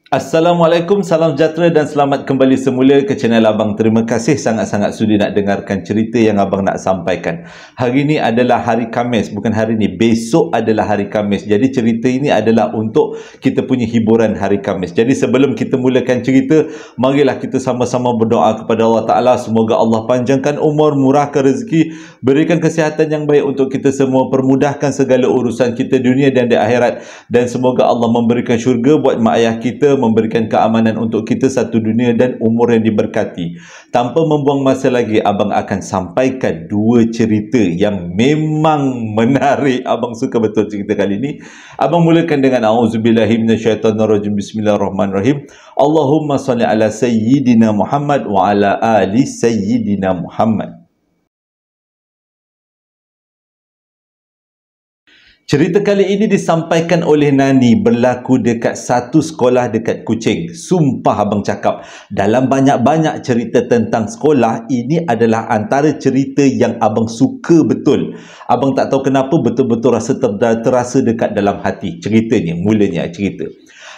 Assalamualaikum, salam sejahtera dan selamat kembali semula ke channel Abang. Terima kasih sangat-sangat sudi nak dengarkan cerita yang Abang nak sampaikan. Hari ini adalah hari Khamis, bukan hari ini, besok adalah hari Khamis. Jadi cerita ini adalah untuk kita punya hiburan hari Khamis. Jadi sebelum kita mulakan cerita, marilah kita sama-sama berdoa kepada Allah Ta'ala. Semoga Allah panjangkan umur, murahkan rezeki, berikan kesihatan yang baik untuk kita semua, permudahkan segala urusan kita dunia dan di akhirat. Dan semoga Allah memberikan syurga buat mak ayah kita, memberikan keamanan untuk kita satu dunia dan umur yang diberkati. Tanpa membuang masa lagi, Abang akan sampaikan dua cerita yang memang menarik. Abang suka betul cerita kali ini. Abang mulakan dengan A'udzubillahi minasyaitonirrajim. Bismillahirrahmanirrahim. Allahumma salli ala Sayyidina Muhammad wa ala ali Sayyidina Muhammad. Cerita kali ini disampaikan oleh Nani, berlaku dekat satu sekolah dekat Kuching. Sumpah abang cakap, dalam banyak-banyak cerita tentang sekolah, ini adalah antara cerita yang abang suka betul. Abang tak tahu kenapa betul-betul rasa terasa dekat dalam hati. Ceritanya, mulanya cerita.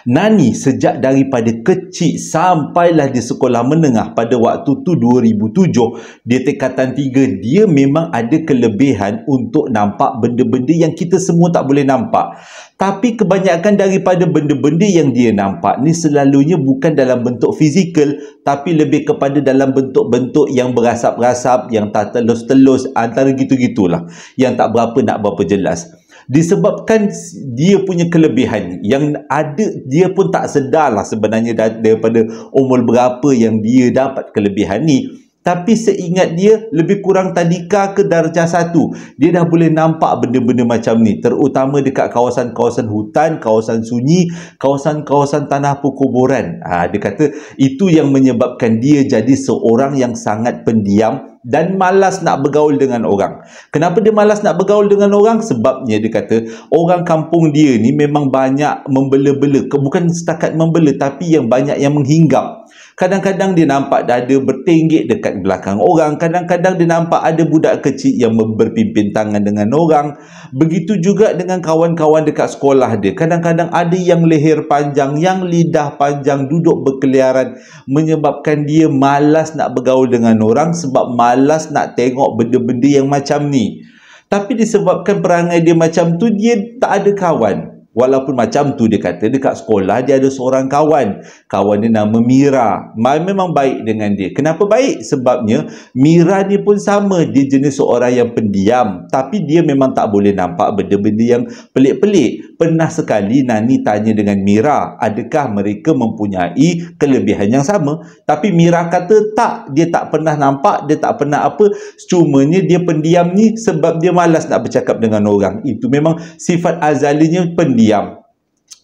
Nani sejak daripada kecil sampailah di sekolah menengah pada waktu tu 2007, dia tingkatan 3, dia memang ada kelebihan untuk nampak benda-benda yang kita semua tak boleh nampak. Tapi kebanyakan daripada benda-benda yang dia nampak ni selalunya bukan dalam bentuk fizikal, tapi lebih kepada dalam bentuk-bentuk yang berasap-rasap, yang tak telus-telus, antara gitu-gitulah, yang tak berapa nak berapa jelas. Disebabkan dia punya kelebihan yang ada, dia pun tak sedarlah sebenarnya daripada umur berapa yang dia dapat kelebihan ni. Tapi seingat dia, lebih kurang tadika ke darjah 1, dia dah boleh nampak benda-benda macam ni, terutama dekat kawasan-kawasan hutan, kawasan sunyi, kawasan-kawasan tanah perkuburan. Dia kata itu yang menyebabkan dia jadi seorang yang sangat pendiam dan malas nak bergaul dengan orang. Kenapa dia malas nak bergaul dengan orang? Sebabnya dia kata orang kampung dia ni memang banyak membela-bela. Bukan setakat membela, tapi yang banyak yang menghinggap. Kadang-kadang dia nampak dada bertinggik dekat belakang orang. Kadang-kadang dia nampak ada budak kecil yang berpimpin tangan dengan orang. Begitu juga dengan kawan-kawan dekat sekolah dia. Kadang-kadang ada yang leher panjang, yang lidah panjang, duduk berkeliaran, menyebabkan dia malas nak bergaul dengan orang sebab malas nak tengok benda-benda yang macam ni. Tapi disebabkan perangai dia macam tu, dia tak ada kawan. Walaupun macam tu, dia kata dekat sekolah dia ada seorang kawan. Kawan dia nama Mira. Memang baik dengan dia. Kenapa baik? Sebabnya Mira ni pun sama. Dia jenis seorang yang pendiam, tapi dia memang tak boleh nampak benda-benda yang pelik-pelik. Pernah sekali Nani tanya dengan Mira, adakah mereka mempunyai kelebihan yang sama? Tapi Mira kata tak, dia tak pernah nampak, dia tak pernah apa. Cumanya dia pendiam ni sebab dia malas nak bercakap dengan orang. Itu memang sifat azalinya, pendiam.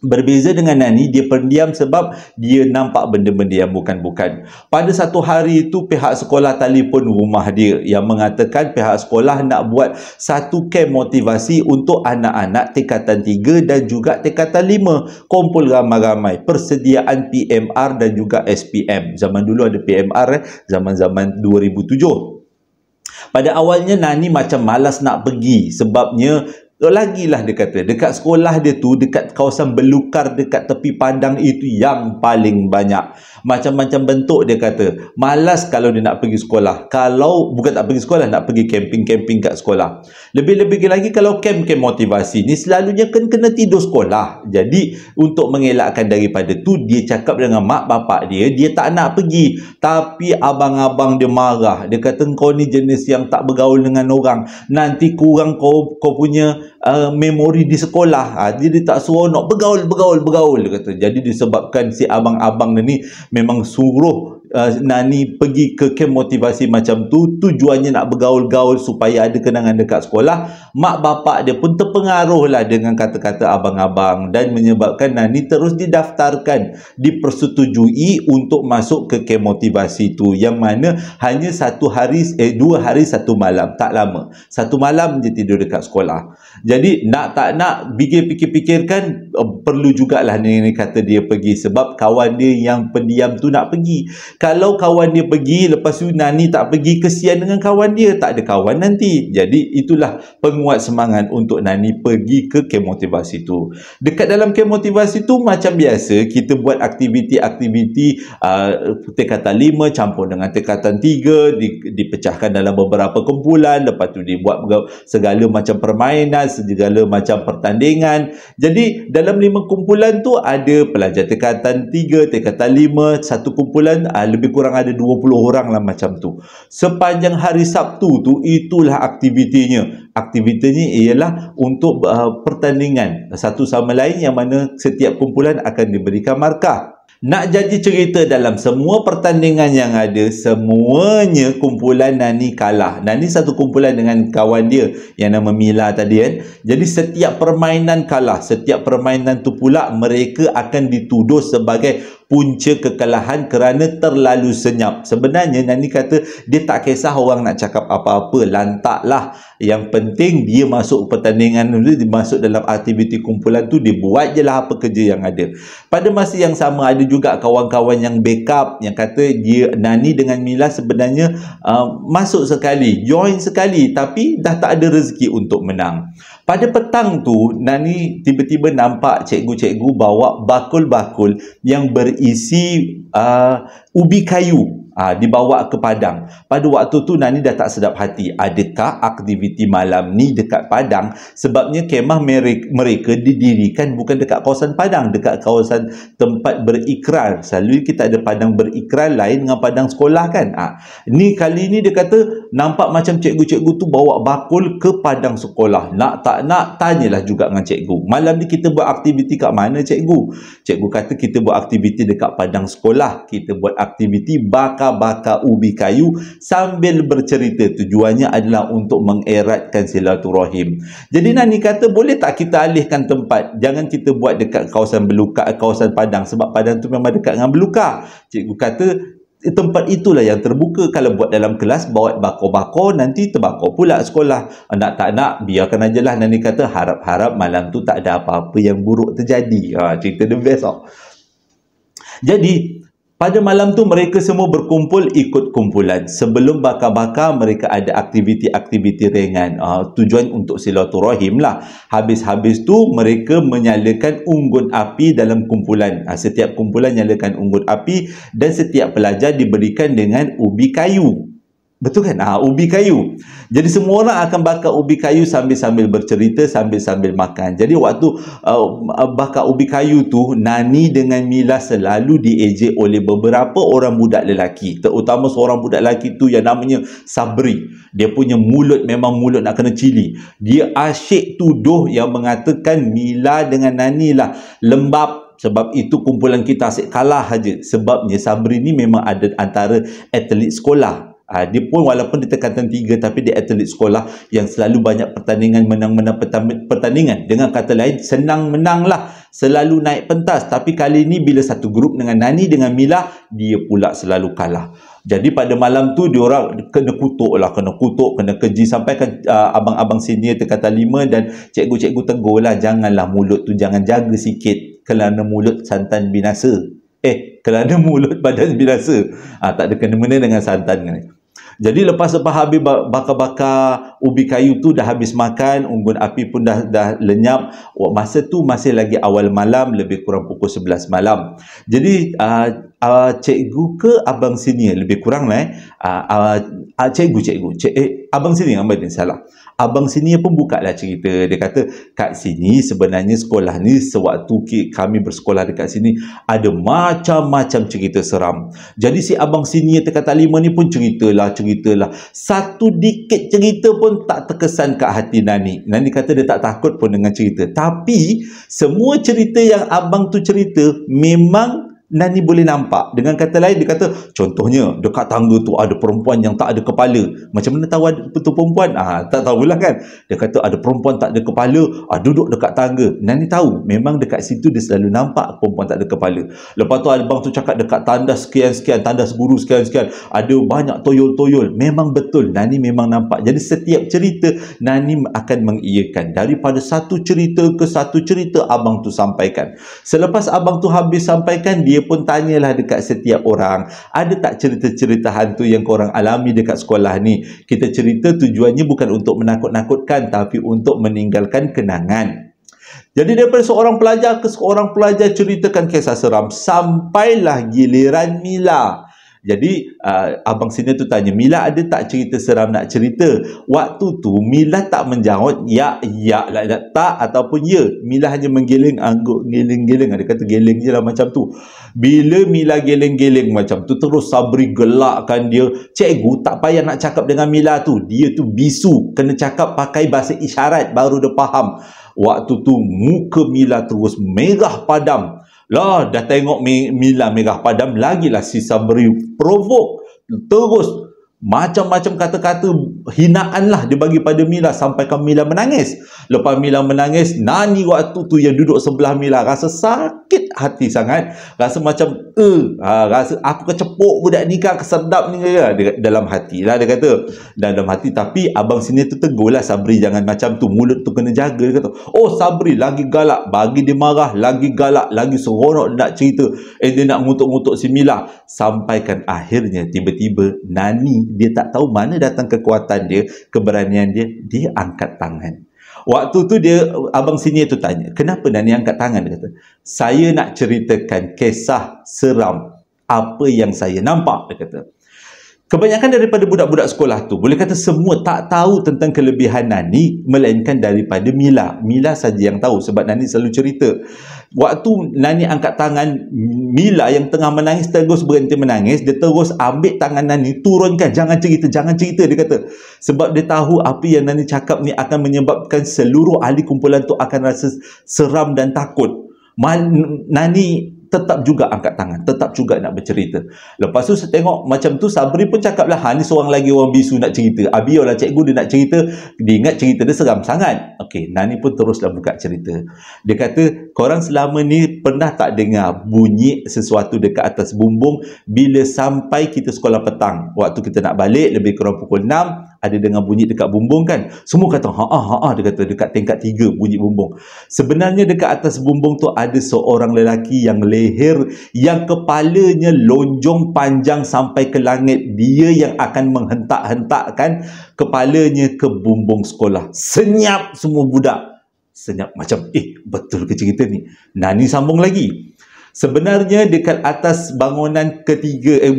Berbeza dengan Nani, dia pendiam sebab dia nampak benda-benda yang bukan-bukan. Pada satu hari itu, pihak sekolah telefon rumah dia yang mengatakan pihak sekolah nak buat satu camp motivasi untuk anak-anak tingkatan 3 dan juga tingkatan 5. Kumpul ramai-ramai, persediaan PMR dan juga SPM. Zaman dulu ada PMR, zaman-zaman 2007. Pada awalnya Nani macam malas nak pergi sebabnya lagilah dia kata dekat sekolah dia tu, dekat kawasan belukar dekat tepi padang itu yang paling banyak macam-macam bentuk. Dia kata malas kalau dia nak pergi sekolah. Kalau bukan tak pergi sekolah, nak pergi camping-camping kat sekolah. Lebih-lebih lagi kalau camp-camp motivasi ni selalunya kena tidur sekolah. Jadi untuk mengelakkan daripada tu, dia cakap dengan mak bapak dia, dia tak nak pergi. Tapi abang-abang dia marah. Dia kata kau ni jenis yang tak bergaul dengan orang, nanti kurang kau punya memori di sekolah. Jadi dia tak seronok bergaul, dia kata. Jadi disebabkan si abang-abang ni memang suruh Nani pergi ke camp motivasi macam tu, tujuannya nak bergaul-gaul supaya ada kenangan dekat sekolah. Mak bapak dia pun terpengaruh lah dengan kata-kata abang-abang dan menyebabkan Nani terus didaftarkan, dipersetujui untuk masuk ke camp motivasi tu, yang mana hanya 2 hari 1 malam, tak lama. 1 malam dia tidur dekat sekolah. Jadi nak tak nak, fikir-fikirkan, perlu jugalah Nani kata dia pergi, sebab kawan dia yang pendiam tu nak pergi. Kalau kawan dia pergi, lepas tu Nani tak pergi, kesian dengan kawan dia, tak ada kawan nanti. Jadi itulah penguat semangat untuk Nani pergi ke kem motivasi tu. Dekat dalam kem motivasi tu macam biasa kita buat aktiviti-aktiviti tingkatan 5 campur dengan tingkatan 3, dipecahkan dalam beberapa kumpulan, lepas tu dibuat segala macam permainan, segala macam pertandingan. Jadi dalam 5 kumpulan tu ada pelajar tingkatan 3, tingkatan 5, satu kumpulan lebih kurang ada 20 orang lah macam tu. Sepanjang hari Sabtu tu itulah aktivitinya. Aktivitinya ialah untuk pertandingan satu sama lain, yang mana setiap kumpulan akan diberikan markah. Nak jadi cerita, dalam semua pertandingan yang ada, semuanya kumpulan Nani kalah. Nani satu kumpulan dengan kawan dia yang nama Mila tadi kan. Jadi setiap permainan kalah. Setiap permainan tu pula mereka akan dituduh sebagai punca kekalahan kerana terlalu senyap. Sebenarnya Nani kata dia tak kisah orang nak cakap apa-apa, lantaklah. Yang penting dia masuk pertandingan dulu, dia masuk dalam aktiviti kumpulan tu, dia buat je lah apa kerja yang ada. Pada masa yang sama ada juga kawan-kawan yang backup yang kata dia, Nani dengan Mila sebenarnya masuk sekali, join sekali, tapi dah tak ada rezeki untuk menang. Pada petang tu Nani tiba-tiba nampak cikgu-cikgu bawa bakul-bakul yang berisi ubi kayu, dibawa ke padang. Pada waktu tu Nani dah tak sedap hati, adakah aktiviti malam ni dekat padang? Sebabnya kemah mereka didirikan bukan dekat kawasan padang, dekat kawasan tempat berikrar. Selalu kita ada padang berikrar lain dengan padang sekolah kan. Ni kali ni dia kata nampak macam cikgu-cikgu tu bawa bakul ke padang sekolah. Nak tak nak, tanyalah juga dengan cikgu, malam ni kita buat aktiviti kat mana cikgu? Cikgu kata kita buat aktiviti dekat padang sekolah. Kita buat aktiviti bakar ubi kayu sambil bercerita. Tujuannya adalah untuk mengeratkan silaturahim. Jadi Nani kata boleh tak kita alihkan tempat, jangan kita buat dekat kawasan Belukar, kawasan padang, sebab padang tu memang dekat dengan Belukar. Cikgu kata tempat itulah yang terbuka. Kalau buat dalam kelas bawa bakor-bakor, nanti terbakar pula sekolah. Nak tak nak biarkan ajalah. Nani kata harap-harap malam tu tak ada apa-apa yang buruk terjadi. Cerita the best tau. Jadi pada malam tu mereka semua berkumpul ikut kumpulan. Sebelum bakar-bakar mereka ada aktiviti-aktiviti ringan. Tujuan untuk silaturahim lah. Habis-habis tu mereka menyalakan unggun api dalam kumpulan. Setiap kumpulan nyalakan unggun api dan setiap pelajar diberikan dengan ubi kayu. Betul kan? Ubi kayu. Jadi semua orang akan bakar ubi kayu sambil-sambil bercerita, sambil-sambil makan. Jadi waktu bakar ubi kayu tu, Nani dengan Mila selalu diejek oleh beberapa orang budak lelaki. Terutama seorang budak lelaki tu yang namanya Sabri. Dia punya mulut memang mulut nak kena cili. Dia asyik tuduh yang mengatakan Mila dengan Nani lah lembab. Sebab itu kumpulan kita asyik kalah saja. Sebabnya Sabri ni memang ada antara atlet sekolah. Dia pun walaupun dia tingkatan 3 tapi dia atlet sekolah yang selalu banyak pertandingan, menang-menang pertandingan. Dengan kata lain, senang menang lah, selalu naik pentas. Tapi kali ni bila satu grup dengan Nani dengan Mila, dia pula selalu kalah. Jadi pada malam tu diorang kena kutuk, kena keji, sampai kan abang-abang senior tingkatan 5 dan cikgu-cikgu tegur lah, janganlah mulut tu jangan jaga sikit, kerana mulut santan binasa. Kerana mulut badan binasa. Tak ada kena-mena dengan santan ni. Jadi lepas habis bakar-bakar ubi kayu tu, dah habis makan, unggun api pun dah lenyap. Masa tu masih lagi awal malam, lebih kurang pukul 11 malam. Jadi cikgu ke abang senior, lebih kurang lah abang senior, salah. Abang senior pun buka lah cerita. Dia kata, kat sini sebenarnya sekolah ni, sewaktu kami bersekolah dekat sini, ada macam-macam cerita seram. Jadi si abang senior tingkatan 5 ni pun ceritalah. Satu dikit cerita pun tak terkesan kat hati Nani. Nani kata dia tak takut pun dengan cerita. Tapi semua cerita yang abang tu cerita memang Nani boleh nampak. Dengan kata lain, dia kata, contohnya, dekat tangga tu ada perempuan yang tak ada kepala. Macam mana tahu ada betul perempuan? Tak tahulah kan. Dia kata ada perempuan tak ada kepala, duduk dekat tangga. Nani tahu, memang dekat situ dia selalu nampak perempuan tak ada kepala. Lepas tu abang tu cakap dekat tandas sekian-sekian, tandas guru sekian-sekian, ada banyak toyol-toyol. Memang betul, Nani memang nampak. Jadi setiap cerita, Nani akan mengiyakan. Daripada satu cerita ke satu cerita, abang tu sampaikan. Selepas abang tu habis sampaikan, dia pun tanyalah dekat setiap orang, ada tak cerita-cerita hantu yang korang alami dekat sekolah ni? Kita cerita tujuannya bukan untuk menakut-nakutkan, tapi untuk meninggalkan kenangan. Jadi daripada seorang pelajar ke seorang pelajar ceritakan kisah seram, sampailah giliran Mila. Jadi abang sini tu tanya, Mila ada tak cerita seram nak cerita? Waktu tu Mila tak menjawab ya lah, tak ataupun ya. Mila hanya menggeleng, angguk geleng-geleng. Dia kata geleng je lah macam tu. Bila Mila geleng-geleng macam tu, terus Sabri gelakkan dia. Cikgu tak payah nak cakap dengan Mila tu, dia tu bisu, kena cakap pakai bahasa isyarat baru dia faham. Waktu tu muka Mila terus merah padam. Lah, dah tengok Mila merah padam, lagilah si Sabri provoke. Terus macam-macam kata-kata hinaan lah dia bagi pada Mila, sampaikan Mila menangis. Lepas Mila menangis, Nani waktu tu yang duduk sebelah Mila rasa sakit hati sangat. Rasa macam rasa aku kecepuk budak ni kan, kesedap ni kan, dalam hati lah dia kata. Dalam hati. Tapi abang sini tu tegur lah Sabri, jangan macam tu, mulut tu kena jaga. Dia kata, oh Sabri lagi galak, bagi dia marah, lagi galak, lagi seronok nak cerita. Dia nak ngutuk-ngutuk si Mila. Sampaikan akhirnya tiba-tiba Nani, dia tak tahu mana datang kekuatan dia, keberanian dia, dia angkat tangan. Waktu tu dia, abang sini tu tanya, kenapa Nani angkat tangan? Dia kata, saya nak ceritakan kisah seram apa yang saya nampak. Dia kata, kebanyakan daripada budak-budak sekolah tu, boleh kata semua tak tahu tentang kelebihan Nani, melainkan daripada Mila. Mila saja yang tahu sebab Nani selalu cerita. Waktu Nani angkat tangan, Mila yang tengah menangis terus berhenti menangis. Dia terus ambil tangan Nani, turunkan, jangan cerita, jangan cerita, dia kata. Sebab dia tahu apa yang Nani cakap ni akan menyebabkan seluruh ahli kumpulan tu akan rasa seram dan takut. Nani tetap juga angkat tangan, tetap juga nak bercerita. Lepas tu saya tengok macam tu, Sabri pun cakap lah, ni seorang lagi orang bisu nak cerita. Biarlah cikgu dia nak cerita, dia ingat cerita dia seram sangat. Okey, Nani pun teruslah buka cerita. Dia kata, korang selama ni pernah tak dengar bunyi sesuatu dekat atas bumbung bila sampai kita sekolah petang? Waktu kita nak balik lebih kurang pukul 6, ada dengar bunyi dekat bumbung kan? Semua kata, dia kata dekat tingkat 3 bunyi bumbung. Sebenarnya dekat atas bumbung tu ada seorang lelaki yang leher, yang kepalanya lonjong panjang sampai ke langit. Dia yang akan menghentak-hentakkan kepalanya ke bumbung sekolah. Senyap semua budak. Senyap macam, betul ke cerita ni? Nani sambung lagi. Sebenarnya dekat atas bangunan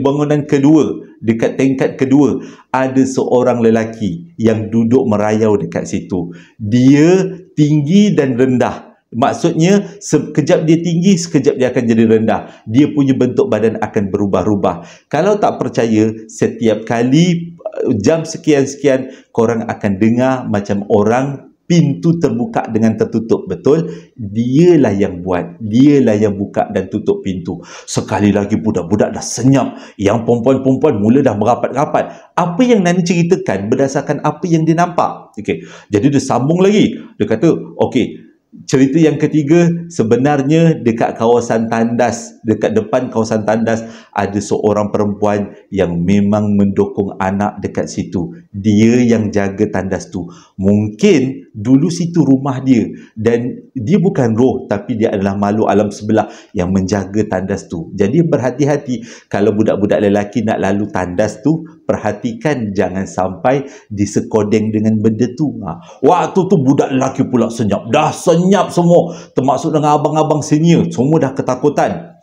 bangunan kedua, dekat tingkat kedua, ada seorang lelaki yang duduk merayau dekat situ. Dia tinggi dan rendah. Maksudnya, sekejap dia tinggi, sekejap dia akan jadi rendah. Dia punya bentuk badan akan berubah-ubah. Kalau tak percaya, setiap kali jam sekian-sekian, korang akan dengar macam orang pintu terbuka dengan tertutup. Betul? Dialah yang buat. Dialah yang buka dan tutup pintu. Sekali lagi budak-budak dah senyap. Yang perempuan-perempuan mula dah merapat-rapat. Apa yang Nani ceritakan berdasarkan apa yang dia nampak. Okey. Jadi dia sambung lagi. Dia kata, okey, cerita yang ketiga, sebenarnya dekat kawasan tandas, dekat depan kawasan tandas, ada seorang perempuan yang memang mendukung anak dekat situ. Dia yang jaga tandas tu. Mungkin dulu situ rumah dia, dan dia bukan roh, tapi dia adalah makhluk alam sebelah yang menjaga tandas tu. Jadi berhati-hati kalau budak-budak lelaki nak lalu tandas tu, perhatikan jangan sampai disekodeng dengan benda tu. Waktu tu budak lelaki pula senyap. Dah senyap semua, termasuk dengan abang-abang senior, semua dah ketakutan.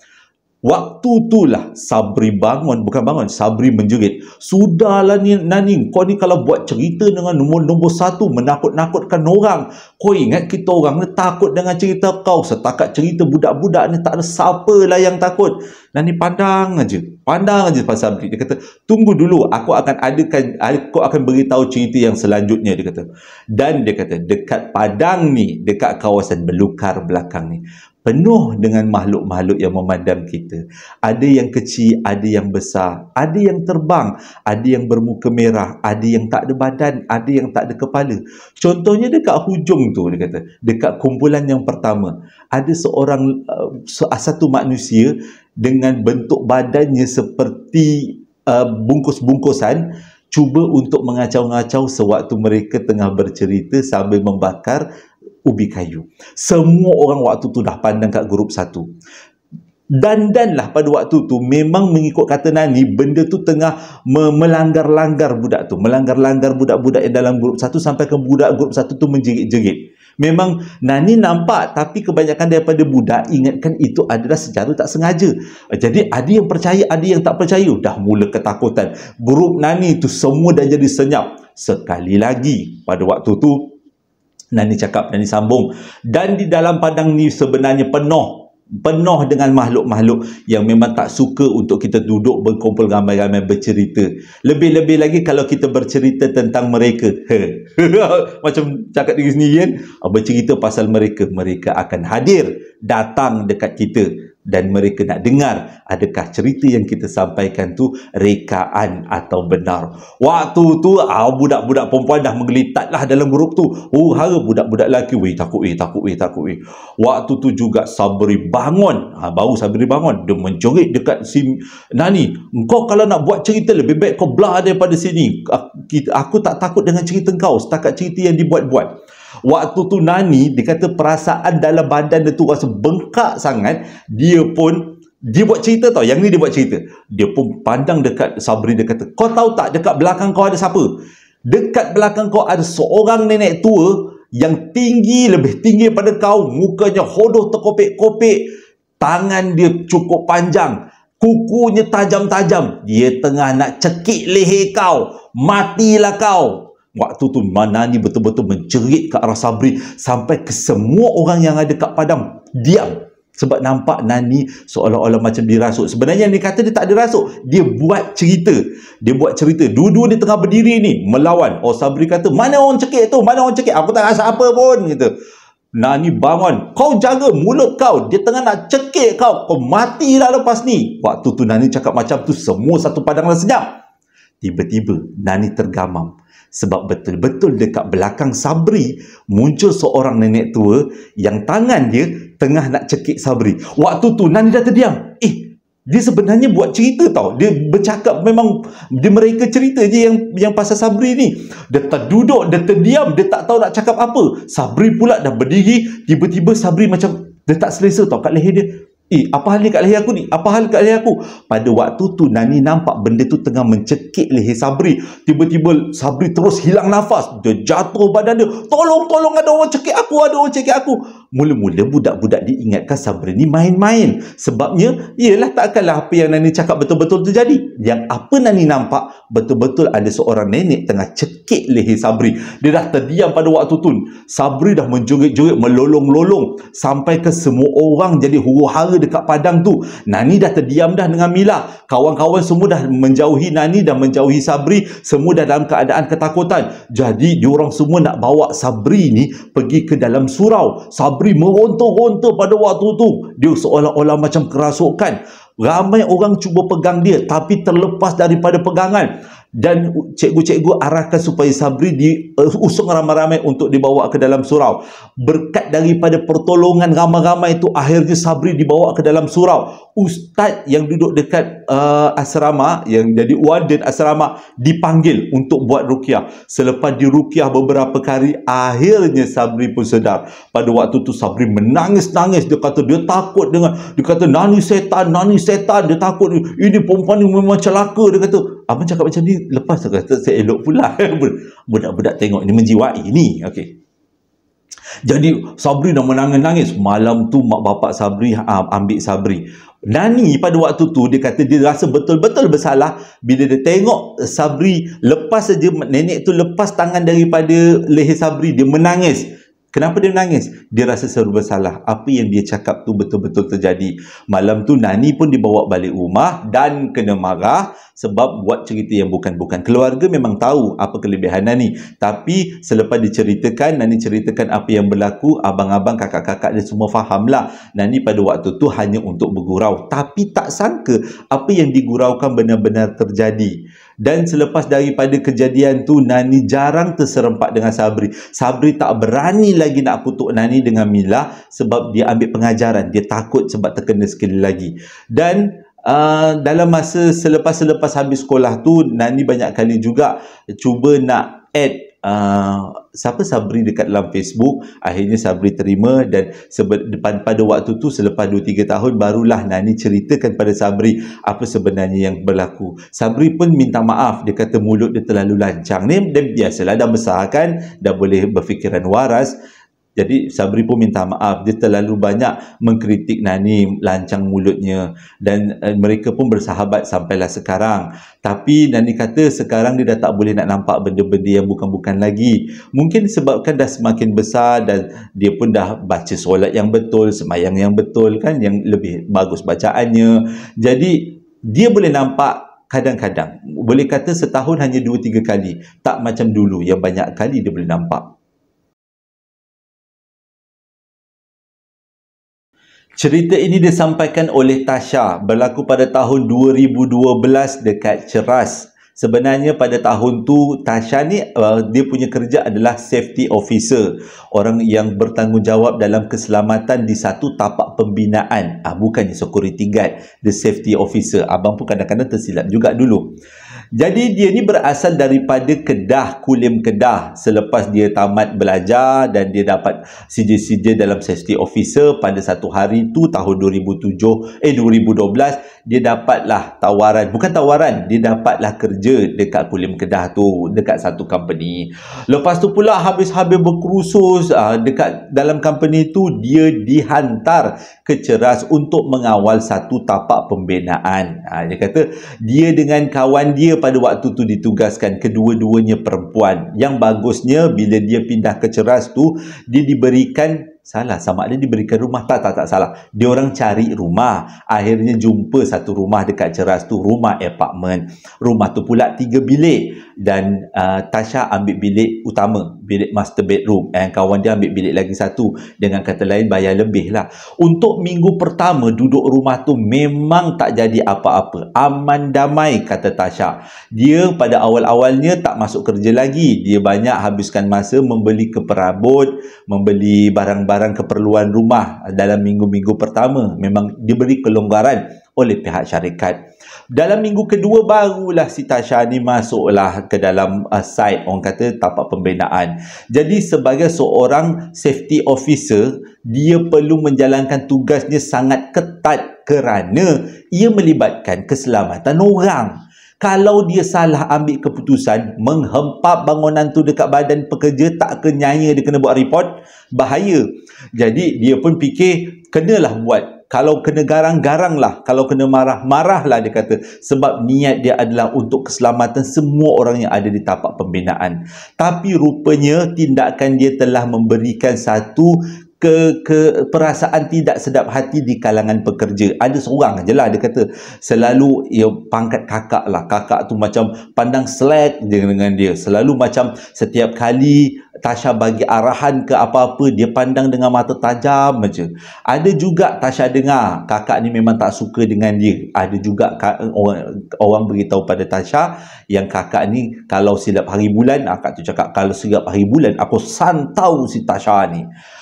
Waktu itulah Sabri Sabri menjerit. Sudahlah ni Nani, kau ni kalau buat cerita dengan nombor satu, menakut-nakutkan orang. Kau ingat kita orang ni takut dengan cerita kau. Setakat cerita budak-budak ni tak ada siapa lah yang takut. Nani pandang aja Pak Sabri. Dia kata, tunggu dulu, aku akan beritahu cerita yang selanjutnya, dia kata. Dan dia kata, dekat padang ni, dekat kawasan belukar belakang ni, penuh dengan makhluk-makhluk yang memandang kita. Ada yang kecil, ada yang besar, ada yang terbang, ada yang bermuka merah, ada yang tak ada badan, ada yang tak ada kepala. Contohnya dekat hujung tu, dia kata, dekat kumpulan yang pertama, ada satu manusia dengan bentuk badannya seperti bungkus-bungkusan, cuba untuk mengacau-ngacau sewaktu mereka tengah bercerita sambil membakar ubi kayu. Semua orang waktu tu dah pandang kat grup satu. Dandanlah pada waktu tu memang mengikut kata Nani, benda tu tengah melanggar-langgar budak tu. Melanggar-langgar budak-budak yang dalam grup satu sampai ke budak grup satu tu menjerit-jerit. Memang Nani nampak, tapi kebanyakan daripada budak ingatkan itu adalah secara tak sengaja. Jadi ada yang percaya, ada yang tak percaya. Dah mula ketakutan. Grup Nani tu semua dah jadi senyap. Sekali lagi pada waktu tu Nani cakap, Nani sambung, dan di dalam padang ni sebenarnya penuh dengan makhluk-makhluk yang memang tak suka untuk kita duduk berkumpul ramai-ramai bercerita. Lebih-lebih lagi kalau kita bercerita tentang mereka. Macam cakap diri sendiri kan, bercerita pasal mereka, mereka akan hadir, datang dekat kita, dan mereka nak dengar adakah cerita yang kita sampaikan tu rekaan atau benar. Waktu tu budak-budak perempuan dah menggelitat lah dalam grup tu. Hara budak-budak lelaki, takut. Waktu tu juga Sabri bangun. Baru Sabri bangun, dia menjerit dekat si Nani, engkau kalau nak buat cerita lebih baik kau belah daripada sini. Aku tak takut dengan cerita kau, setakat cerita yang dibuat-buat. Waktu tu Nani, dia kata perasaan dalam badan dia tu rasa bengkak sangat. Dia buat cerita tau. Yang ni dia buat cerita. Dia pun pandang dekat Sabri, dia kata, kau tahu tak dekat belakang kau ada siapa? Dekat belakang kau ada seorang nenek tua yang tinggi, lebih tinggi daripada kau. Mukanya hodoh terkopek-kopek. Tangan dia cukup panjang. Kukunya tajam-tajam. Dia tengah nak cekik leher kau. Matilah kau. Waktu tu Nani betul-betul menjerit ke arah Sabri sampai ke semua orang yang ada kat padang diam. Sebab nampak Nani seolah-olah macam dirasuk. Sebenarnya dia kata dia tak ada rasuk. Dia buat cerita. Dua-dua dia tengah berdiri ni melawan. Sabri kata, mana orang cekik tu? Mana orang cekik? Aku tak rasa apa pun. Gitu. Nani bangun. Kau jaga mulut kau. Dia tengah nak cekik kau. Kau matilah lepas ni. Waktu tu Nani cakap macam tu, semua satu padang dah senyap. Tiba-tiba Nani tergamam. Sebab betul-betul dekat belakang Sabri muncul seorang nenek tua yang tangan dia tengah nak cekik Sabri. Waktu tu Nani dah terdiam. Dia sebenarnya buat cerita tau. Dia bercakap, memang mereka cerita je yang pasal Sabri ni. Dia terduduk, dia terdiam, dia tak tahu nak cakap apa. Sabri pula dah berdiri. Tiba-tiba Sabri macam dia tak selesa tau kat leher dia. Apa hal ni kat leher aku ni? Apa hal kat leher aku? Pada waktu tu Nani nampak benda tu tengah mencekik leher Sabri. Tiba-tiba Sabri terus hilang nafas. Dia jatuh badan dia. Tolong, ada orang cekik aku, ada orang cekik aku. Mula-mula budak-budak diingatkan Sabri ni main-main. Sebabnya, iyalah takkanlah apa yang Nani cakap betul-betul terjadi. Yang apa Nani nampak, betul-betul ada seorang nenek tengah cekik leher Sabri. Dia dah terdiam pada waktu tu. Sabri dah menjerit-jerit, melolong-lolong. Sampai ke semua orang jadi huru-hara dekat padang tu. Nani dah terdiam dah dengan Mila. Kawan-kawan semua dah menjauhi Nani dan menjauhi Sabri. Semua dah dalam keadaan ketakutan. Jadi diorang semua nak bawa Sabri ni pergi ke dalam surau. Sabri meronta-ronta pada waktu tu. Dia seolah-olah macam kerasukan. Ramai orang cuba pegang dia tapi terlepas daripada pegangan. Dan cikgu-cikgu arahkan supaya Sabri diusung ramai-ramai untuk dibawa ke dalam surau. Berkat daripada pertolongan ramai-ramai itu, akhirnya Sabri dibawa ke dalam surau. Ustaz yang duduk dekat asrama, yang jadi warden asrama, dipanggil untuk buat ruqyah. Selepas diruqyah beberapa kali, akhirnya Sabri pun sedar. Pada waktu tu Sabri menangis-nangis. Dia kata dia takut dengan, dia kata Nani setan. Dia takut, ini perempuan ni memang celaka. Dia kata, abang cakap macam ni, lepas tu kata saya elok pula. Budak-budak tengok ni menjiwai ni. Okey. Jadi Sabri dah menangis-nangis. Malam tu mak bapak Sabri ambil Sabri. Nani pada waktu tu dia kata dia rasa betul-betul bersalah bila dia tengok Sabri lepas saja, nenek tu lepas tangan daripada leher Sabri, dia menangis. Kenapa dia menangis? Dia rasa serba salah. Apa yang dia cakap tu betul-betul terjadi. Malam tu Nani pun dibawa balik rumah dan kena marah sebab buat cerita yang bukan-bukan. Keluarga memang tahu apa kelebihan Nani, tapi selepas diceritakan, Nani ceritakan apa yang berlaku, abang-abang, kakak-kakak dia semua fahamlah Nani pada waktu tu hanya untuk bergurau, tapi tak sangka apa yang diguraukan benar-benar terjadi. Dan selepas daripada kejadian tu, Nani jarang terserempak dengan Sabri. Sabri tak berani lagi nak kutuk Nani dengan Mila sebab dia ambil pengajaran. Dia takut sebab terkena sekali lagi. Dan dalam masa selepas habis sekolah tu, Nani banyak kali juga cuba nak add Sabri dekat dalam Facebook. Akhirnya Sabri terima, dan pada waktu tu selepas 2-3 tahun barulah Nani ceritakan pada Sabri apa sebenarnya yang berlaku. Sabri pun minta maaf, dia kata mulut dia terlalu lancang ni, dan biasalah dah besar kan, dah boleh berfikiran waras. Jadi Sabri pun minta maaf, dia terlalu banyak mengkritik Nani, lancang mulutnya, dan mereka pun bersahabat sampailah sekarang. Tapi Nani kata sekarang dia dah tak boleh nak nampak benda-benda yang bukan-bukan lagi. Mungkin sebabkan dah semakin besar dan dia pun dah baca solat yang betul, sembahyang yang betul kan, yang lebih bagus bacaannya. Jadi dia boleh nampak kadang-kadang, boleh kata setahun hanya 2-3 kali, tak macam dulu yang banyak kali dia boleh nampak. Cerita ini disampaikan oleh Tasha, berlaku pada tahun 2012 dekat Ceras. Sebenarnya pada tahun tu Tasha ni dia punya kerja adalah safety officer, orang yang bertanggungjawab dalam keselamatan di satu tapak pembinaan. Bukannya security guard, the safety officer. Abang pun kadang-kadang tersilap juga dulu. Jadi dia ni berasal daripada Kedah, Kulim Kedah. Selepas dia tamat belajar dan dia dapat CJ dalam safety officer, pada satu hari tu tahun 2012 dia dapatlah tawaran, bukan tawaran, dia dapatlah kerja dekat Kulim Kedah tu, dekat satu company. Lepas tu pula habis-habis berkursus dekat dalam company tu, dia dihantar ke Ceras untuk mengawal satu tapak pembinaan. Dia kata dia dengan kawan dia pada waktu tu ditugaskan, kedua-duanya perempuan. Yang bagusnya bila dia pindah ke Ceras tu, dia diberikan, salah, sama ada diberikan rumah, tak salah. Dia orang cari rumah. Akhirnya jumpa satu rumah dekat Ceras tu, rumah apartment. Rumah tu pula 3 bilik. Dan Tasha ambil bilik utama, bilik master bedroom. Kawan dia ambil bilik lagi satu. Dengan kata lain, bayar lebih lah. Untuk minggu pertama duduk rumah tu memang tak jadi apa-apa. Aman damai, kata Tasha. Dia pada awal-awalnya tak masuk kerja lagi. Dia banyak habiskan masa membeli keperabot, membeli barang-barang keperluan rumah dalam minggu-minggu pertama. Memang diberi kelonggaran oleh pihak syarikat. Dalam minggu kedua barulah si Tasha ni masuklah ke dalam site, orang kata tapak pembinaan. Jadi sebagai seorang safety officer, dia perlu menjalankan tugasnya sangat ketat kerana ia melibatkan keselamatan orang. Kalau dia salah ambil keputusan, menghempap bangunan tu dekat badan pekerja, tak kenyanya dia kena buat report, bahaya. Jadi dia pun fikir, kenalah buat. Kalau kena garang-garang lah, kalau kena marah-marah lah, dia kata. Sebab niat dia adalah untuk keselamatan semua orang yang ada di tapak pembinaan. Tapi rupanya tindakan dia telah memberikan satu perasaan tidak sedap hati di kalangan pekerja. Ada seorang je lah, dia kata selalu pangkat kakak lah. Kakak tu macam pandang slack dengan dia. Selalu macam setiap kali Tasha bagi arahan ke apa-apa, dia pandang dengan mata tajam macam. Ada juga Tasha dengar kakak ni memang tak suka dengan dia. Ada juga orang beritahu pada Tasha yang kakak ni kalau silap hari bulan, kakak tu cakap kalau silap hari bulan aku santau si Tasha ni.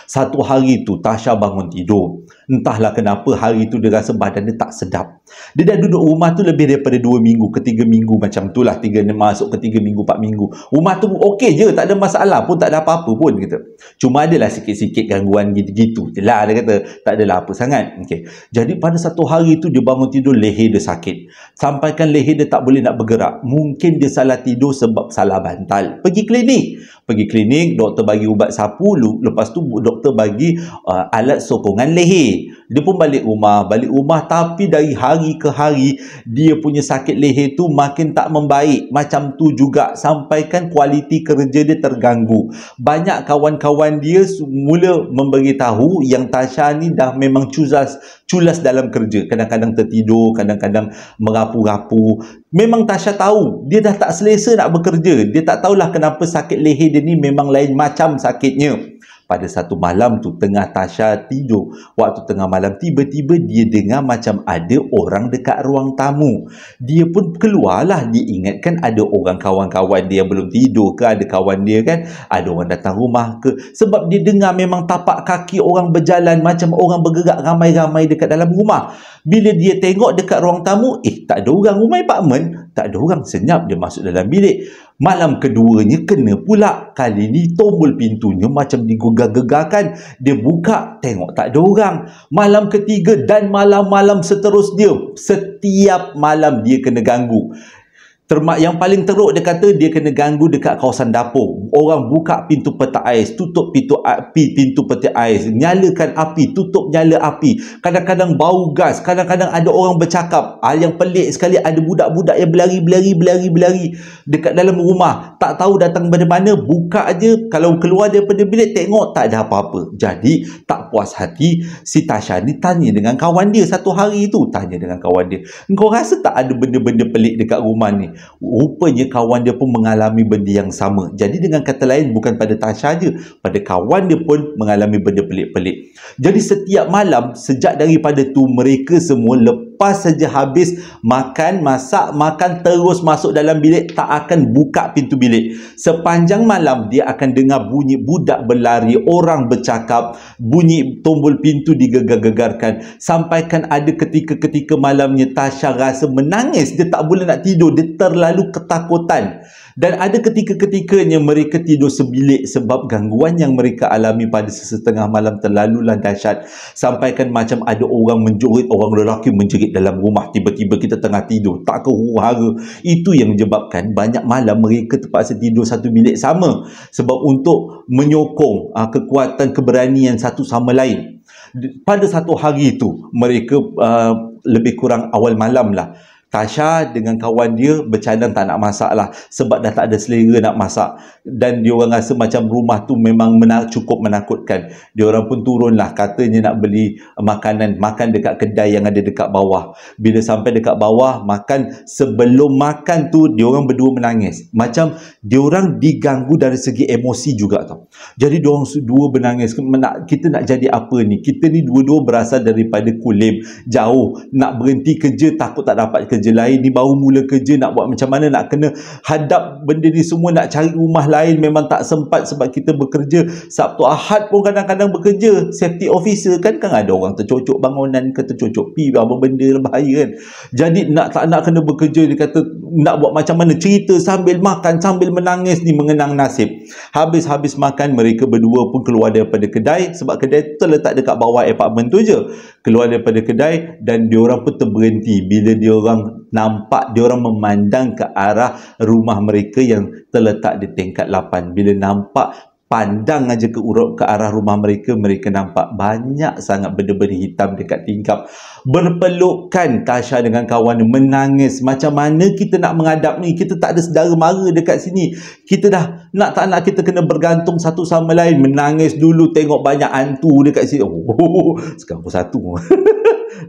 Satu hari tu Tasha bangun tidur. Entahlah kenapa hari tu dia rasa badan dia tak sedap. Dia dah duduk rumah tu lebih daripada 2 minggu ke 3 minggu macam tu lah. Masuk ke 3 minggu, 4 minggu. Rumah tu okey je, tak ada masalah pun, tak ada apa-apa pun kita. Cuma adalah sikit-sikit gangguan gitu-gitu je lah, dia kata. Tak adalah apa sangat. Okay. Jadi pada satu hari tu dia bangun tidur, leher dia sakit. Sampaikan leher dia tak boleh nak bergerak. Mungkin dia salah tidur sebab salah bantal. Pergi klinik, doktor bagi ubat sapu, lepas tu doktor bagi alat sokongan leher. Dia pun balik rumah tapi dari hari ke hari dia punya sakit leher tu makin tak membaik. Macam tu juga sampaikan kualiti kerja dia terganggu. Banyak kawan-kawan dia mula memberitahu yang Tasha ni dah memang culas dalam kerja. Kadang-kadang tertidur, kadang-kadang merapu-rapu. Memang Tasha tahu dia dah tak selesa nak bekerja. Dia tak tahulah kenapa sakit leher dia ni memang lain macam sakitnya. Pada satu malam tu tengah Tasha tidur, waktu tengah malam tiba-tiba dia dengar macam ada orang dekat ruang tamu. Dia pun keluarlah, dia ingatkan ada orang kawan-kawan dia yang belum tidur ke, ada kawan dia kan, ada orang datang rumah ke. Sebab dia dengar memang tapak kaki orang berjalan, macam orang bergerak ramai-ramai dekat dalam rumah. Bila dia tengok dekat ruang tamu, tak ada orang, rumah apartmen tak ada orang. Senyap dia masuk dalam bilik. Malam keduanya kena pula. Kali ni tombol pintunya macam digegar-gegarkan. Dia buka, tengok tak ada orang. Malam ketiga dan malam-malam seterusnya, setiap malam dia kena ganggu. Yang paling teruk dia kata dia kena ganggu dekat kawasan dapur. Orang buka pintu peti ais, tutup pintu peti ais, nyalakan api, tutup nyala api. Kadang-kadang bau gas, kadang-kadang ada orang bercakap. Yang pelik sekali, ada budak-budak yang berlari dekat dalam rumah. Tak tahu datang dari mana, buka aja, kalau keluar daripada bilik tengok tak ada apa-apa. Jadi tak puas hati, si Tasha ni tanya dengan kawan dia satu hari tu. Tanya dengan kawan dia, kau rasa tak ada benda-benda pelik dekat rumah ni? Rupanya kawan dia pun mengalami benda yang sama. Jadi dengan kata lain, bukan pada Tasha je, pada kawan dia pun mengalami benda pelik-pelik. Jadi setiap malam, sejak daripada tu, mereka semua lepas saja habis makan, masak, makan, terus masuk dalam bilik, tak akan buka pintu bilik. Sepanjang malam dia akan dengar bunyi budak berlari, orang bercakap, bunyi tombol pintu digegar-gegarkan. Sampaikan ada ketika-ketika malamnya Tasha rasa menangis, dia tak boleh nak tidur, dia terlalu ketakutan. Dan ada ketika-ketikanya mereka tidur sebilik sebab gangguan yang mereka alami pada setengah malam terlalulah dahsyat. Sampaikan macam ada orang menjerit, orang lelaki menjerit dalam rumah. Tiba-tiba kita tengah tidur, tak huru-hara. Itu yang menyebabkan banyak malam mereka terpaksa tidur satu bilik sama. Sebab untuk menyokong kekuatan keberanian satu sama lain. Pada satu hari itu, mereka lebih kurang awal malam lah, Tasha dengan kawan dia bercadang tak nak masak lah, sebab dah tak ada selera nak masak. Dan dia orang rasa macam rumah tu memang cukup menakutkan. Dia orang pun turun lah, katanya nak beli makanan, makan dekat kedai yang ada dekat bawah. Bila sampai dekat bawah, makan. Sebelum makan tu, dia orang berdua menangis. Macam dia orang diganggu dari segi emosi juga tau. Jadi dia orang dua menangis. Kita nak jadi apa ni? Kita ni dua-dua berasal daripada Kulim, jauh. Nak berhenti kerja, takut tak dapat kerja lain. Ni baru mula kerja, nak buat macam mana, nak kena hadap benda ni semua, nak cari rumah lain memang tak sempat sebab kita bekerja Sabtu Ahad pun kadang-kadang bekerja safety officer kan ada orang tercocok bangunan ke, tercocok pi, apa benda bahaya kan. Jadi tak nak kena bekerja, dia kata nak buat macam mana, cerita sambil makan, sambil menangis ni, mengenang nasib. Habis makan, mereka berdua pun keluar daripada kedai, sebab kedai tu terletak dekat bawah apartmen tu je. Keluar daripada kedai dan diorang pun terberhenti bila diorang nampak, diorang memandang ke arah rumah mereka yang terletak di tingkat 8. Bila nampak, pandang aja ke arah rumah mereka, mereka nampak banyak sangat benda-benda hitam dekat tingkap. Berpelukan Tasha dengan kawan dia, menangis. Macam mana kita nak menghadap ni? Kita tak ada saudara mara dekat sini. Kita dah tak nak kita kena bergantung satu sama lain. Menangis dulu, tengok banyak hantu dekat sini. Sekarang pun satu.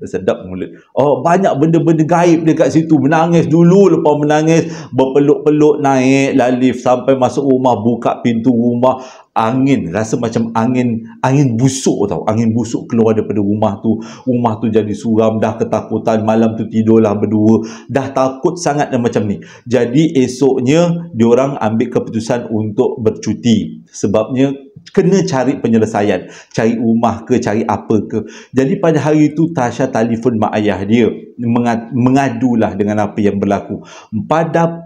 Sedap mulut. Banyak benda-benda gaib dekat situ. Menangis dulu, lepas menangis berpeluk-peluk, naik lah lift sampai masuk rumah, buka pintu rumah. Angin, rasa macam angin busuk tau. Angin busuk keluar daripada rumah tu. Rumah tu jadi suram, dah ketakutan. Malam tu tidurlah berdua, dah takut sangat dan macam ni. Jadi esoknya diorang ambil keputusan untuk bercuti. Sebabnya kena cari penyelesaian, cari rumah ke, cari apa ke. Jadi pada hari itu Tasha telefon mak ayah dia, mengadulah dengan apa yang berlaku. Pada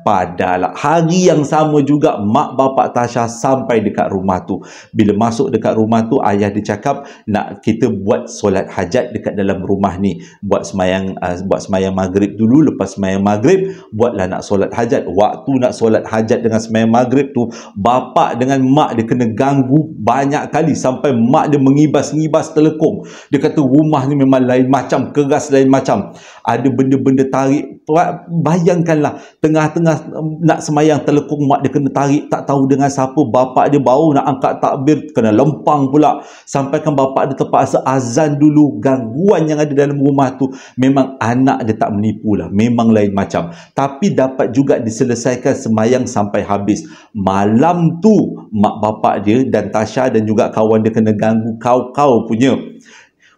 lah hari yang sama juga mak bapak Tasha sampai dekat rumah rumah tu. Bila masuk dekat rumah tu, ayah dia cakap nak kita buat solat hajat dekat dalam rumah ni. Buat semayang maghrib dulu, lepas semayang maghrib buatlah nak solat hajat. Waktu nak solat hajat dengan semayang maghrib tu, bapa dengan mak dia kena ganggu banyak kali sampai mak dia mengibas-ngibas telekung. Dia kata rumah ni memang lain macam, keras lain macam. Ada benda-benda tarik. Bayangkanlah tengah-tengah nak semayang telekung, mak dia kena tarik tak tahu dengan siapa. Bapa dia baru nak angkat takbir kena lempang pula. Sampaikan bapa dia terpaksa azan dulu. Gangguan yang ada dalam rumah tu memang anak dia tak menipu lah. Memang lain macam. Tapi dapat juga diselesaikan semayang sampai habis. Malam tu mak bapak dia dan Tasha dan juga kawan dia kena ganggu kau punya.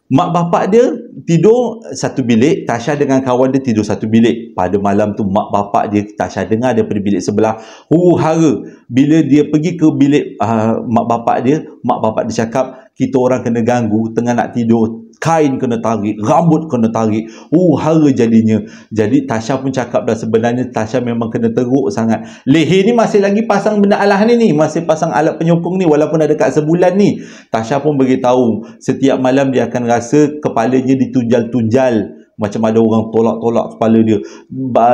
Mak bapak dia tidur satu bilik, Tasha dengan kawan dia tidur satu bilik. Pada malam tu mak bapak dia, Tasha dengar daripada bilik sebelah huru-hara. Bila dia pergi ke bilik mak bapak dia cakap kita orang kena ganggu tengah nak tidur. Kain kena tarik, rambut kena tarik, hara jadinya. Jadi Tasha pun cakap dah sebenarnya Tasha memang kena teruk sangat. Leher ni masih lagi pasang benda alah ni, masih pasang alat penyokong ni walaupun ada kat sebulan ni. Tasha pun beritahu setiap malam dia akan rasa kepalanya ditunjal-tunjal. Macam ada orang tolak-tolak kepala dia.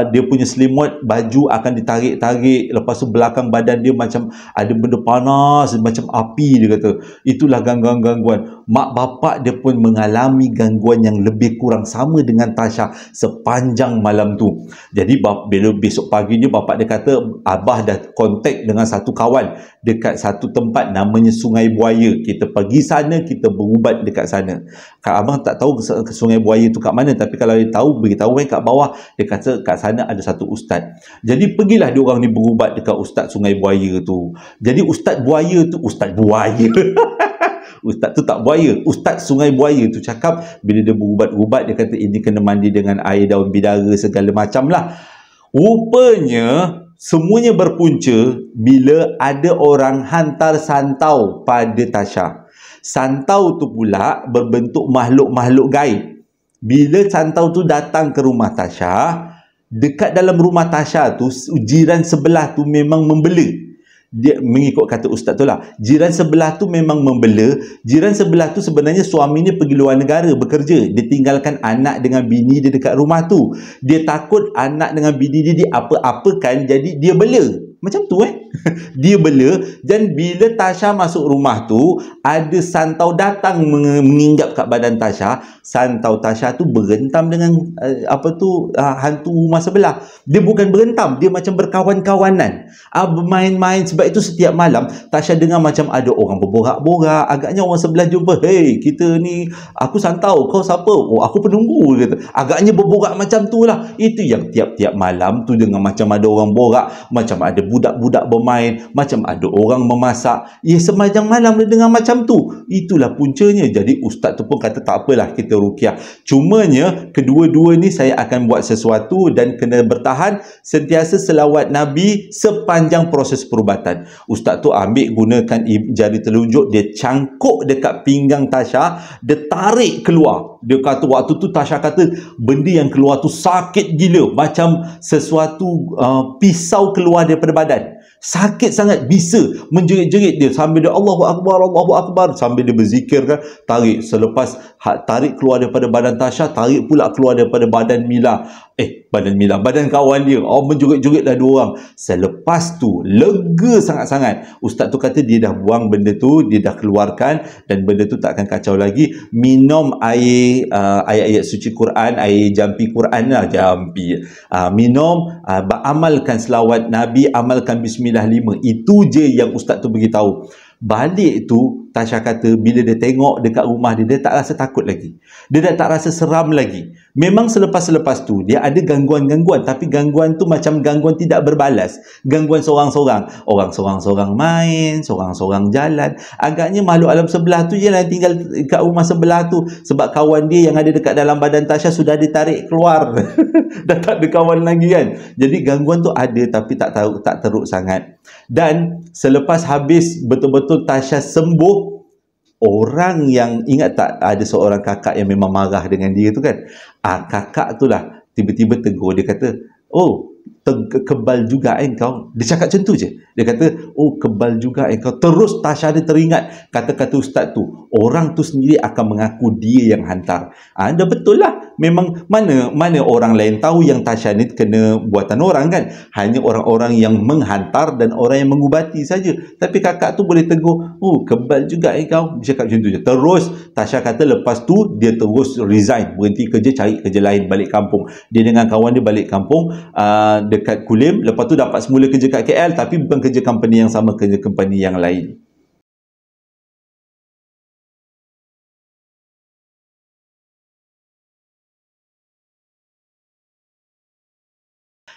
Dia punya selimut, baju akan ditarik-tarik. Lepas tu belakang badan dia macam ada benda panas, macam api dia kata. Itulah gangguan-gangguan. Mak bapak dia pun mengalami gangguan yang lebih kurang sama dengan Tasha sepanjang malam tu. Jadi bila besok paginya bapak dia kata, abah dah kontak dengan satu kawan dekat satu tempat namanya Sungai Buaya. Kita pergi sana, kita berubat dekat sana. Abang tak tahu Sungai Buaya tu kat mana, tapi kalau dia tahu, beritahu kat bawah. Dia kata kat sana ada satu ustaz. Jadi pergilah dia orang ni berubat dekat ustaz Sungai Buaya tu. Jadi ustaz buaya tu, ustaz buaya ustaz tu tak buaya, ustaz Sungai Buaya tu cakap bila dia berubat-ubat, dia kata ini kena mandi dengan air daun bidara segala macam lah. Rupanya semuanya berpunca bila ada orang hantar santau pada Tasha. Santau tu pula berbentuk makhluk-makhluk gaib. Bila santau tu datang ke rumah Tasha, dekat dalam rumah Tasha tu, jiran sebelah tu memang membela. Dia mengikut kata ustaz tu lah. Jiran sebelah tu memang membela. Jiran sebelah tu sebenarnya suaminya pergi luar negara bekerja. Dia tinggalkan anak dengan bini dia dekat rumah tu. Dia takut anak dengan bini dia apa-apakan, jadi dia bela. Macam tu dia bela. Dan bila Tasha masuk rumah tu, ada santau datang menginggap kat badan Tasha. Santau Tasha tu berentam dengan hantu rumah sebelah. Dia bukan berentam, dia macam berkawan-kawanan, bermain-main. Sebab itu setiap malam Tasha dengar macam ada orang berborak-borak. Agaknya orang sebelah jumpa, "Hey, kita ni, aku santau, kau siapa?" "Oh, aku penunggu," dia kata. Agaknya berborak macam tu lah. Itu yang tiap-tiap malam tu dengar macam ada orang borak, macam ada budak-budak bermain, macam ada orang memasak. Sepanjang malam dia dengar macam tu. Itulah puncanya. Jadi ustaz tu pun kata tak apalah, kita ruqyah. Cumanya kedua-dua ni saya akan buat sesuatu dan kena bertahan sentiasa selawat Nabi sepanjang proses perubatan. Ustaz tu ambil, gunakan jari telunjuk, dia cangkuk dekat pinggang Tasha, dia tarik keluar. Dia kata waktu tu Tasha kata benda yang keluar tu sakit gila, macam sesuatu pisau keluar daripada badan. Sakit sangat, bisa menjerit-jerit dia sambil dia Allahu Akbar sambil dia berzikir kan. Tarik, selepas tarik keluar daripada badan Tasha, tarik pula keluar daripada badan badan kawan dia. Menjerit-jeritlah dua orang. Selepas tu lega sangat-sangat. Ustaz tu kata dia dah buang benda tu, dia dah keluarkan dan benda tu tak akan kacau lagi. Minum air ayat-ayat suci Quran, air jampi Quran lah, minum, amalkan selawat Nabi, amalkan bismillah 5. Itu je yang ustaz tu beritahu. Balik tu Tasha kata bila dia tengok dekat rumah dia, dia tak rasa takut lagi. Dia dah tak rasa seram lagi. Memang selepas-lepas tu dia ada gangguan-gangguan, tapi gangguan tu macam gangguan tidak berbalas. Gangguan sorang-sorang. Orang sorang-sorang main, sorang-sorang jalan. Agaknya makhluk alam sebelah tu je yang tinggal kat rumah sebelah tu. Sebab kawan dia yang ada dekat dalam badan Tasha sudah ditarik keluar. Dah tak ada kawan lagi kan. Jadi gangguan tu ada tapi tak teruk sangat. Dan selepas habis betul-betul Tasha sembuh, orang yang ingat tak ada seorang kakak yang memang marah dengan dia tu kan. Kakak tu lah tiba-tiba tegur, dia kata, "Oh, kebal juga kau. Dia cakap macam tu je. Dia kata, oh kebal juga kau. Terus Tasha dia teringat kata-kata ustaz tu. Orang tu sendiri akan mengaku dia yang hantar. Dah betul lah. Memang mana orang lain tahu yang Tasha ni kena buatan orang kan. Hanya orang-orang yang menghantar dan orang yang mengubati saja. Tapi kakak tu boleh tegur, oh kebal juga kau. Dia cakap macam tu je. Terus Tasha kata lepas tu dia terus resign, berhenti kerja, cari kerja lain, balik kampung. Dia dengan kawan dia balik kampung dekat Kulim. Lepas tu dapat semula kerja kat KL, tapi bukan kerja company yang sama, kerja company yang lain.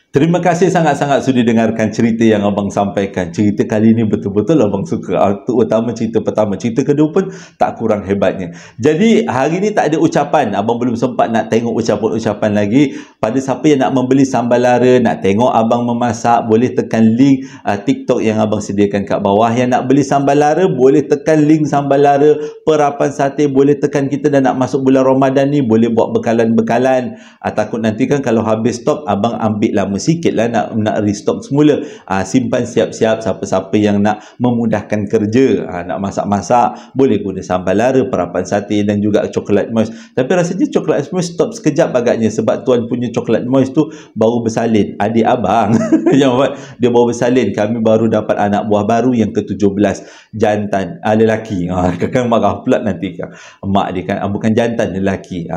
Terima kasih sangat-sangat sudi dengarkan cerita yang abang sampaikan. Cerita kali ini betul-betul abang suka. Terutama cerita pertama. Cerita kedua pun tak kurang hebatnya. Jadi hari ini tak ada ucapan. Abang belum sempat nak tengok ucapan-ucapan lagi. Pada siapa yang nak membeli sambal lara, nak tengok abang memasak, boleh tekan link TikTok yang abang sediakan kat bawah. Yang nak beli sambal lara, boleh tekan link sambal lara. Perapan sate, boleh tekan. Kita dah nak masuk bulan Ramadan ni, boleh buat bekalan-bekalan. Takut nanti kan kalau habis stok, abang ambil lama sikit lah nak restock semula. Simpan siap-siap. Siapa-siapa yang nak memudahkan kerja, nak masak-masak, boleh guna sambal lara, perapan sate dan juga coklat moist. Tapi rasanya coklat moist stop sekejap agaknya, sebab tuan punya coklat moist tu baru bersalin. Adik abang yang buat, dia baru bersalin. Kami baru dapat anak buah baru yang ke-17, jantan, lelaki. Kakak marah pula nanti mak dia kan, bukan jantan, lelaki.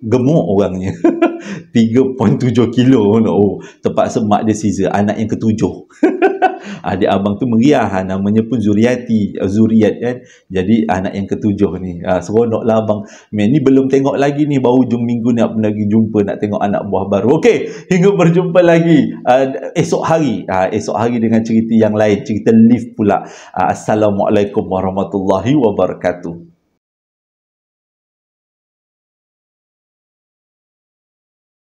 Gemuk orangnya. 3.7 kilo. Oh, terpaksa mak dia caesar anak yang ke-7. Adik abang tu meriah, namanya pun Zuriat kan. Jadi anak yang ke-7 ni. Seronok lah abang. Ni belum tengok lagi ni, baru hujung minggu ni lagi jumpa nak tengok anak buah baru. Okey, hingga berjumpa lagi esok hari dengan cerita yang lain, cerita lift pula. Assalamualaikum warahmatullahi wabarakatuh.